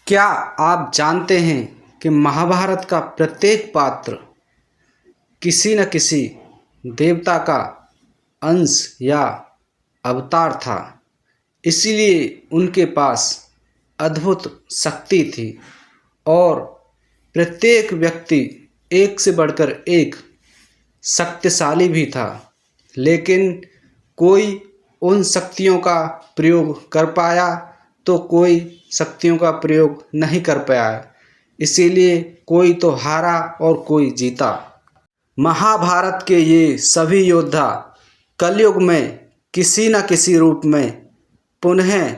क्या आप जानते हैं कि महाभारत का प्रत्येक पात्र किसी न किसी देवता का अंश या अवतार था। इसीलिए उनके पास अद्भुत शक्ति थी और प्रत्येक व्यक्ति एक से बढ़कर एक शक्तिशाली भी था। लेकिन कोई उन शक्तियों का प्रयोग कर पाया तो कोई शक्तियों का प्रयोग नहीं कर पाया। इसीलिए कोई तो हारा और कोई जीता। महाभारत के ये सभी योद्धा कलयुग में किसी न किसी रूप में पुनः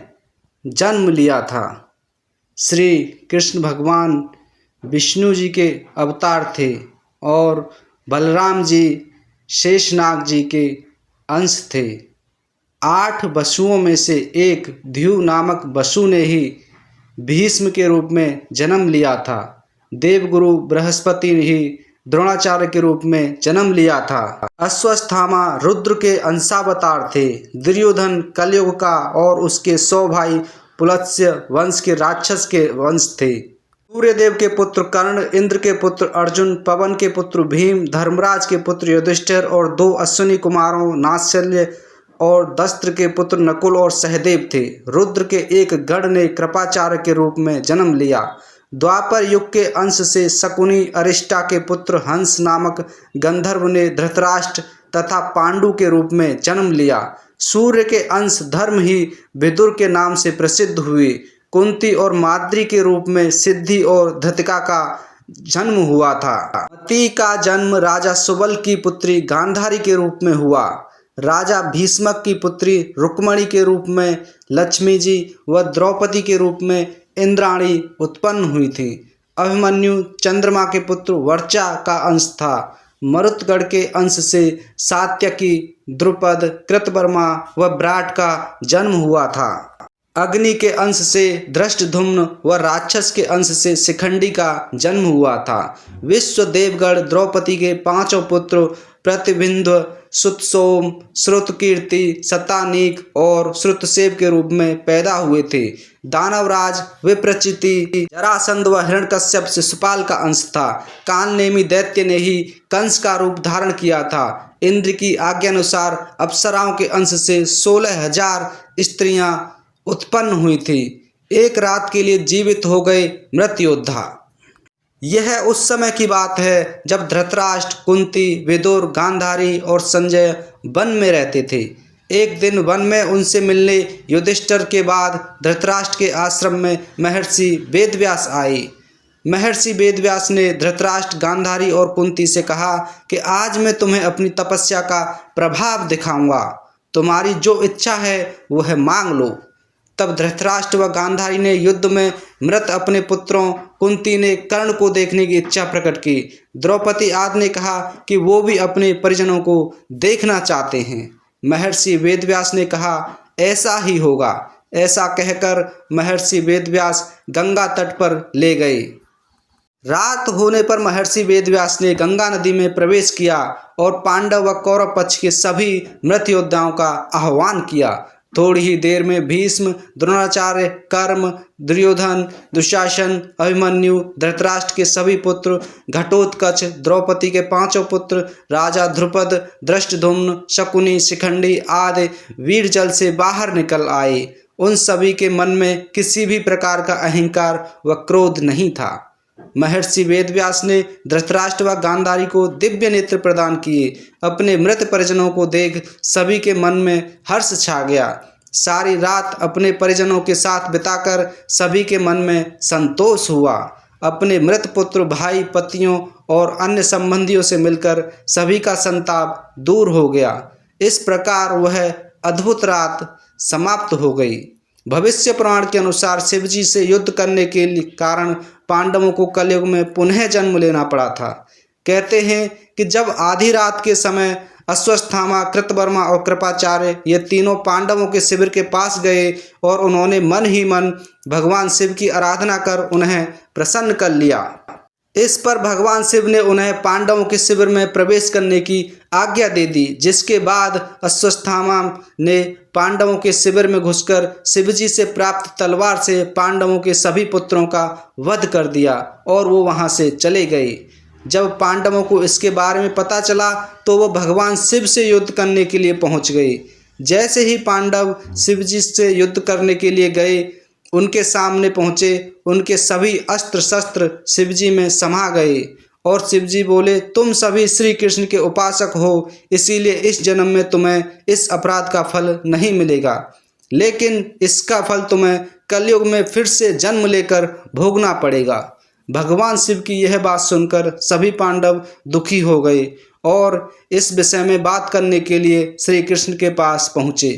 जन्म लिया था। श्री कृष्ण भगवान विष्णु जी के अवतार थे और बलराम जी शेषनाग जी के अंश थे। 8 वसुओं में से एक ध्युव नामक वसु ने ही भीष्म के रूप में जन्म लिया था। देवगुरु बृहस्पति ने ही द्रोणाचार्य के रूप में जन्म लिया था। अश्वत्थामा रुद्र के अंशावतार थे। दुर्योधन कलयुग का और उसके 100 भाई पुलत्स्य वंश के राक्षस के वंश थे। सूर्यदेव के पुत्र कर्ण, इंद्र के पुत्र अर्जुन, पवन के पुत्र भीम, धर्मराज के पुत्र युधिष्ठिर और 2 अश्विनी कुमारों नाशल्य और दस्त्र के पुत्र नकुल और सहदेव थे। रुद्र के एक गण ने कृपाचार्य के रूप में जन्म लिया। द्वापर युग के अंश से शकुनी अरिष्टा के पुत्र हंस नामक गंधर्व ने धृतराष्ट्र तथा पांडु के रूप में जन्म लिया। सूर्य के अंश धर्म ही विदुर के नाम से प्रसिद्ध हुए। कुंती और माद्री के रूप में सिद्धि और धृतिका का जन्म हुआ था। मती का जन्म राजा सुबल की पुत्री गांधारी के रूप में हुआ। राजा भीष्मक की पुत्री रुक्मणी के रूप में लक्ष्मी जी व द्रौपदी के रूप में इंद्राणी उत्पन्न हुई थी। अभिमन्यु चंद्रमा के पुत्र वर्चा का अंश था। मरुतगढ़ के अंश से सात्यकी, द्रुपद, कृतवर्मा व विराट का जन्म हुआ था। अग्नि के अंश से धृष्टद्युम्न व राक्षस के अंश से शिखंडी का जन्म हुआ था। विश्व देवगढ़ द्रौपदी के 5 पुत्र प्रतिबिंध्व, सुतसोम, श्रुतकीर्ति, शतानीक और श्रुतसेव के रूप में पैदा हुए थे। दानवराज विप्रचिति, जरासंध व हिरण्यकश्यप शिशुपाल का अंश था। कालनेमी दैत्य ने ही कंस का रूप धारण किया था। इंद्र की आज्ञानुसार अप्सराओं के अंश से 16,000 स्त्रियां उत्पन्न हुई थी। एक रात के लिए जीवित हो गए मृत योद्धा। यह उस समय की बात है जब धृतराष्ट्र, कुंती, विदुर, गांधारी और संजय वन में रहते थे। एक दिन वन में उनसे मिलने युधिष्ठिर के बाद धृतराष्ट्र के आश्रम में महर्षि वेदव्यास आए। महर्षि वेदव्यास ने धृतराष्ट्र, गांधारी और कुंती से कहा कि आज मैं तुम्हें अपनी तपस्या का प्रभाव दिखाऊंगा। तुम्हारी जो इच्छा है वह मांग लो। तब धृतराष्ट्र व गांधारी ने युद्ध में मृत अपने पुत्रों, कुंती ने कर्ण को देखने की इच्छा प्रकट की। द्रौपदी आदि ने कहा कि वो भी अपने परिजनों को देखना चाहते हैं। महर्षि वेदव्यास ने कहा ऐसा ही होगा। ऐसा कहकर महर्षि वेदव्यास गंगा तट पर ले गए। रात होने पर महर्षि वेदव्यास ने गंगा नदी में प्रवेश किया और पांडव व कौरव पक्ष के सभी मृत योद्धाओं का आह्वान किया। थोड़ी ही देर में भीष्म, द्रोणाचार्य, कर्म, दुर्योधन, दुशासन, अभिमन्यु, धृतराष्ट्र के सभी पुत्र, घटोत्कच, द्रौपदी के 5 पुत्र, राजा ध्रुपद, धृष्टद्युम्न, शकुनी, शिखंडी आदि वीर जल से बाहर निकल आए। उन सभी के मन में किसी भी प्रकार का अहंकार व क्रोध नहीं था। महर्षि वेदव्यास ने धृतराष्ट्र व गांधारी को दिव्य नेत्र प्रदान किए। अपने मृत परिजनों को देख सभी के मन में हर्ष छा गया। सारी रात अपने परिजनों के साथ बिताकर सभी के मन में संतोष हुआ। अपने मृत पुत्र, भाई, पतियों और अन्य संबंधियों से मिलकर सभी का संताप दूर हो गया। इस प्रकार वह अद्भुत रात समाप्त हो गई। भविष्य पुराण के अनुसार शिवजी से युद्ध करने के कारण पांडवों को कलयुग में पुनः जन्म लेना पड़ा था। कहते हैं कि जब आधी रात के समय अश्वत्थामा, कृतवर्मा और कृपाचार्य ये तीनों पांडवों के शिविर के पास गए और उन्होंने मन ही मन भगवान शिव की आराधना कर उन्हें प्रसन्न कर लिया। इस पर भगवान शिव ने उन्हें पांडवों के शिविर में प्रवेश करने की आज्ञा दे दी, जिसके बाद अश्वत्थामा ने पांडवों के शिविर में घुसकर शिवजी से प्राप्त तलवार से पांडवों के सभी पुत्रों का वध कर दिया और वो वहाँ से चले गए। जब पांडवों को इसके बारे में पता चला तो वो भगवान शिव से युद्ध करने के लिए पहुँच गए। जैसे ही पांडव शिवजी से युद्ध करने के लिए गए, उनके सामने पहुँचे, उनके सभी अस्त्र शस्त्र शिवजी में समा गए और शिवजी बोले, तुम सभी श्री कृष्ण के उपासक हो, इसीलिए इस जन्म में तुम्हें इस अपराध का फल नहीं मिलेगा, लेकिन इसका फल तुम्हें कलयुग में फिर से जन्म लेकर भोगना पड़ेगा। भगवान शिव की यह बात सुनकर सभी पांडव दुखी हो गए और इस विषय में बात करने के लिए श्री कृष्ण के पास पहुँचे।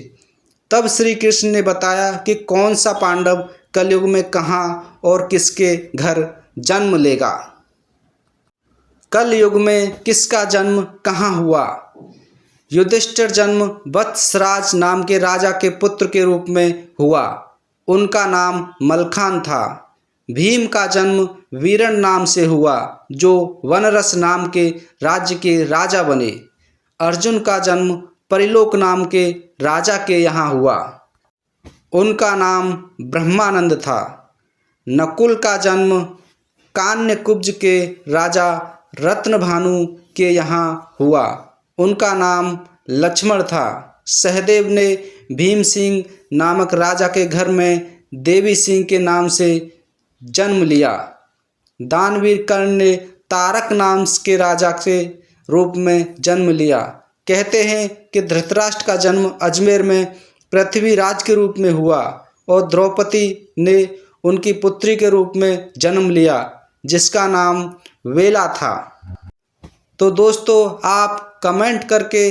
तब श्री कृष्ण ने बताया कि कौन सा पांडव कलयुग में कहाँ और किसके घर जन्म लेगा। कलयुग में किसका जन्म कहाँ हुआ? युधिष्ठिर जन्म वत्सराज नाम के राजा के पुत्र के रूप में हुआ। उनका नाम मलखान था। भीम का जन्म वीरण नाम से हुआ, जो वनरस नाम के राज्य के राजा बने। अर्जुन का जन्म परिलोक नाम के राजा के यहाँ हुआ। उनका नाम ब्रह्मानंद था। नकुल का जन्म कान्यकुब्ज के राजा रत्नभानु के यहाँ हुआ। उनका नाम लक्ष्मण था। सहदेव ने भीम सिंह नामक राजा के घर में देवी सिंह के नाम से जन्म लिया। दानवीर कर्ण ने तारक नाम के राजा के रूप में जन्म लिया। कहते हैं कि धृतराष्ट्र का जन्म अजमेर में पृथ्वीराज के रूप में हुआ और द्रौपदी ने उनकी पुत्री के रूप में जन्म लिया, जिसका नाम वेला था। तो दोस्तों, आप कमेंट करके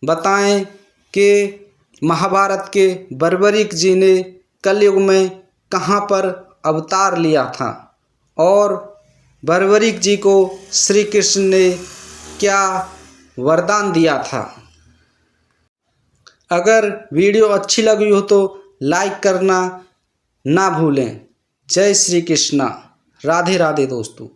बताएं कि महाभारत के बर्बरीक जी ने कलयुग में कहाँ पर अवतार लिया था और बर्बरीक जी को श्री कृष्ण ने क्या वरदान दिया था। अगर वीडियो अच्छी लगी हो तो लाइक करना ना भूलें। जय श्री कृष्णा। राधे राधे दोस्तों।